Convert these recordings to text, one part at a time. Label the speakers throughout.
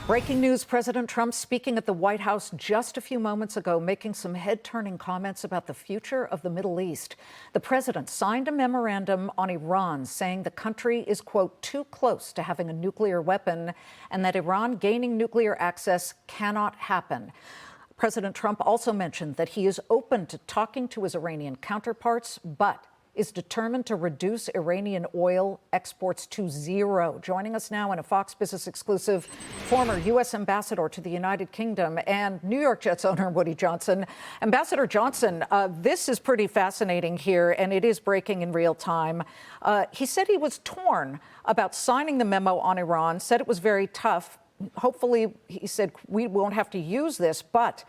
Speaker 1: Breaking news, President Trump speaking at the White House just a few moments ago, making some head-turning comments about the future of the Middle East. The president signed a memorandum on Iran saying the country is, quote, too close to having a nuclear weapon and that Iran gaining nuclear access cannot happen. President Trump also mentioned that he is open to talking to his Iranian counterparts, but is determined to reduce Iranian oil exports to zero. Joining us now in a Fox Business exclusive, former U.S. ambassador to the United Kingdom and New York Jets owner Woody Johnson. Ambassador Johnson, this is pretty fascinating here, and it is breaking in real time. He said he was torn about signing the memo on Iran, said it was very tough. Hopefully, he said, we won't have to use this, but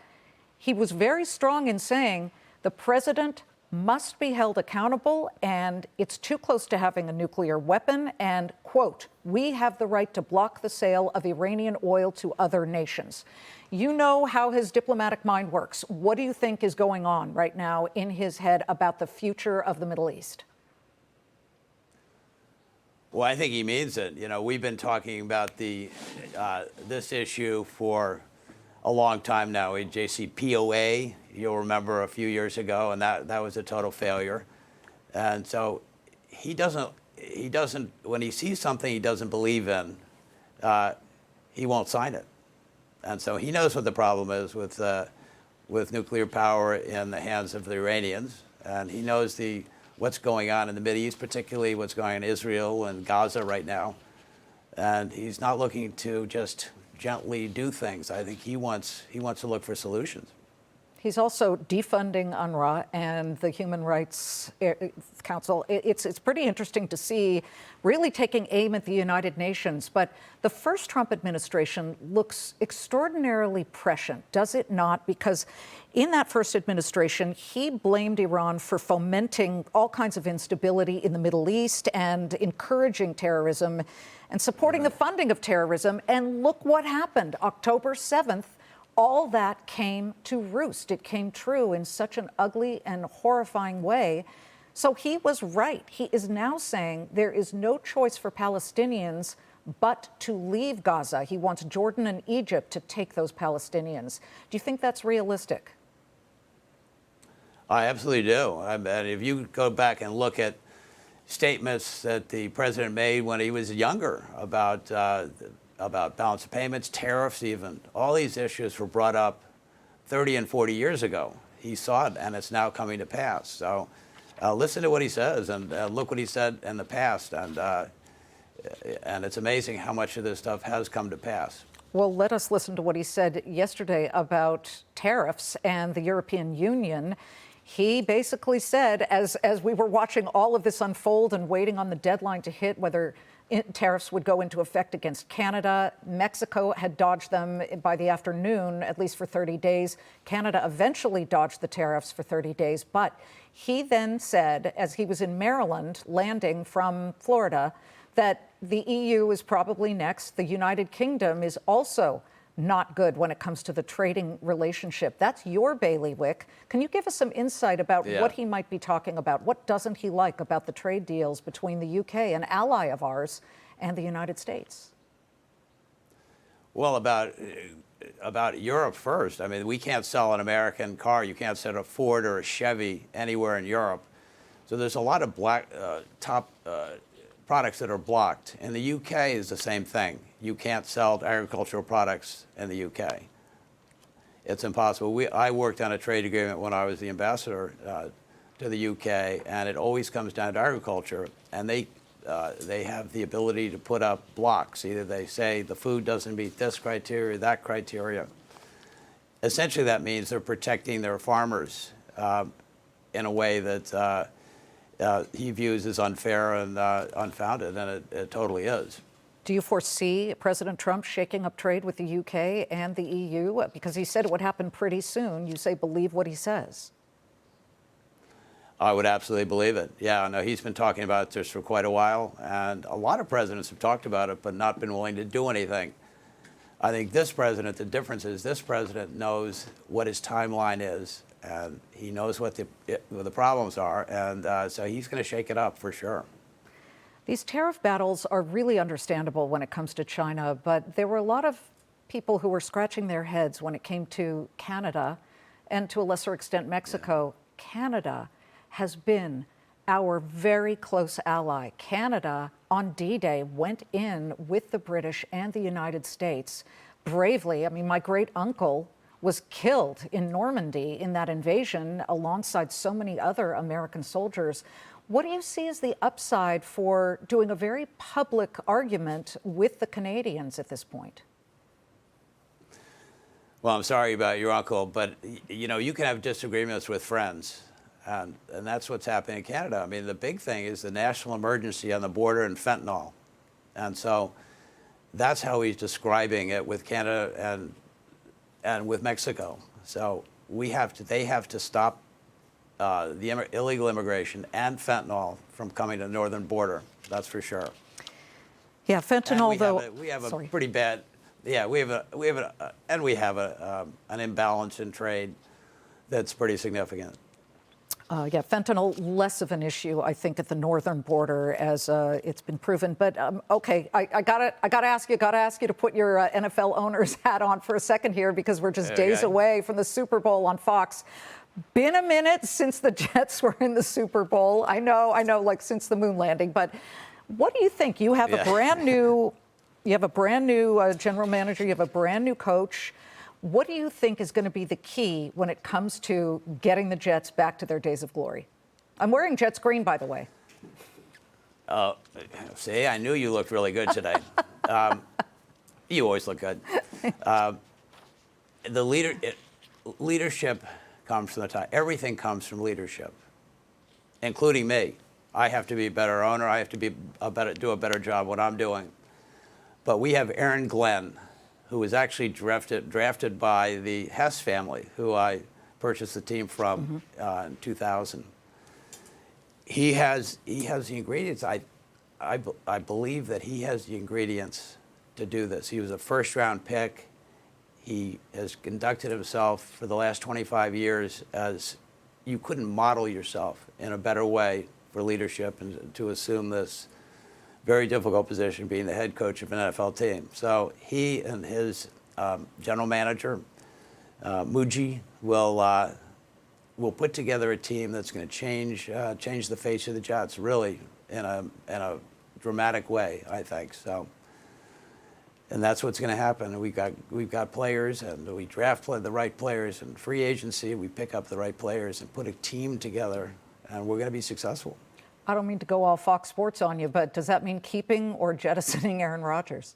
Speaker 1: he was very strong in saying the president must be held accountable, and it's too close to having a nuclear weapon, and, quote, we have the right to block the sale of Iranian oil to other nations. You know how his diplomatic mind works. What do you think is going on right now in his head about the future of the Middle East?
Speaker 2: Well, I think he means it. You know, we've been talking about this issue for a long time now. JCPOA, you'll remember a few years ago, and that was a total failure. And so he doesn't, when he sees something he doesn't believe in, he won't sign it. And so he knows what the problem is with nuclear power in the hands of the Iranians, and he knows what's going on in the Middle East, particularly what's going on in Israel and Gaza right now. And he's not looking to just gently do things. I think he wants to look for solutions.
Speaker 1: He's also defunding UNRWA and the Human Rights Council. It's pretty interesting to see, really taking aim at the United Nations. But the first Trump administration looks extraordinarily prescient, does it not? Because in that first administration, he blamed Iran for fomenting all kinds of instability in the Middle East and encouraging terrorism and supporting the funding of terrorism. And look what happened. October 7th, all that came to roost. It came true in such an ugly and horrifying way. So he was right. He is now saying there is no choice for Palestinians but to leave Gaza. He wants Jordan and Egypt to take those Palestinians. Do you think that's realistic?
Speaker 2: I absolutely do. And if you go back and look at statements that the president made when he was younger about balance of payments, tariffs even, all these issues were brought up 30 and 40 years ago. He saw it, and it's now coming to pass. So listen to what he says, and look what he said in the past. And it's amazing how much of this stuff has come to pass.
Speaker 1: Well, let us listen to what he said yesterday about tariffs and the European Union. He basically said, as we were watching all of this unfold and waiting on the deadline to hit, whether tariffs would go into effect against Canada, Mexico had dodged them by the afternoon, at least for 30 days. Canada eventually dodged the tariffs for 30 days. But he then said, as he was in Maryland, landing from Florida, that the EU is probably next. The United Kingdom is also not good when it comes to the trading relationship. That's your bailiwick. Can you give us some insight about what he might be talking about? What doesn't he like about the trade deals between the UK, an ally of ours, and the United States?
Speaker 2: Well, about Europe first. I mean, we can't sell an American car. You can't sell a Ford or a Chevy anywhere in Europe. So there's a lot of top products that are blocked. In the UK is the same thing. You can't sell agricultural products in the UK. It's impossible. I worked on a trade agreement when I was the ambassador to the UK, and it always comes down to agriculture. And they have the ability to put up blocks. Either they say the food doesn't meet this criteria, that criteria. Essentially, that means they're protecting their farmers in a way that he views as unfair and unfounded, and it totally is.
Speaker 1: Do you foresee President Trump shaking up trade with the UK and the EU? Because he said it would happen pretty soon. You say believe what he says.
Speaker 2: I would absolutely believe it. Yeah, no, he's been talking about this for quite a while, and a lot of presidents have talked about it but not been willing to do anything. I think this president, the difference is this president knows what his timeline is, and he knows what the problems are, and so he's going to shake it up for sure.
Speaker 1: These tariff battles are really understandable when it comes to China, but there were a lot of people who were scratching their heads when it came to Canada and to a lesser extent Mexico. Canada has been our very close ally. Canada on D-Day went in with the British and the United States bravely. I mean, my great uncle was killed in Normandy in that invasion alongside so many other American soldiers. What do you see as the upside for doing a very public argument with the Canadians at this point?
Speaker 2: Well, I'm sorry about your uncle, but you know, you can have disagreements with friends. And that's what's happening in Canada. I mean, the big thing is the national emergency on the border and fentanyl. And so that's how he's describing it with Canada and with Mexico. So they have to stop the illegal immigration and fentanyl from coming to the northern border. That's for sure.
Speaker 1: Yeah, fentanyl,
Speaker 2: we have a pretty bad. Yeah, we have an imbalance in trade that's pretty significant.
Speaker 1: Yeah, fentanyl, less of an issue, I think, at the northern border, as it's been proven. But okay, I gotta ask you to put your NFL owner's hat on for a second here, because we're just days away from the Super Bowl on Fox. Been a minute since the Jets were in the Super Bowl. I know, like since the moon landing. But what do you think? You have a brand new, general manager. You have a brand new coach. What do you think is going to be the key when it comes to getting the Jets back to their days of glory? I'm wearing Jets green, by the way.
Speaker 2: See, I knew you looked really good today. You always look good. Leadership comes from the top. Everything comes from leadership, including me. I have to be a better owner. I have to do a better job what I'm doing. But we have Aaron Glenn, who was actually drafted by the Hess family, who I purchased the team from in 2000. He has the ingredients. I believe that he has the ingredients to do this. He was a first-round pick. He has conducted himself for the last 25 years as you couldn't model yourself in a better way for leadership and to assume this very difficult position, being the head coach of an NFL team. So he and his general manager, Muji, will put together a team that's going to change the face of the Jets, really, in a dramatic way, I think. So, and that's what's going to happen. We've got players, and we draft the right players, and free agency, we pick up the right players and put a team together, and we're going to be successful.
Speaker 1: I don't mean to go all Fox Sports on you, but does that mean keeping or jettisoning Aaron Rodgers?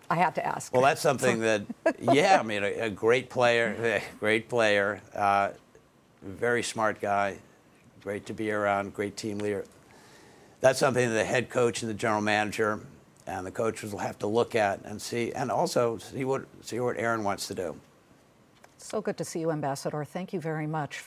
Speaker 1: I had to ask.
Speaker 2: Well, that's something that, yeah, I mean, a great player, very smart guy, great to be around, great team leader. That's something that the head coach and the general manager and the coaches will have to look at and see, and also see what Aaron wants to do.
Speaker 1: So good to see you, Ambassador. Thank you very much for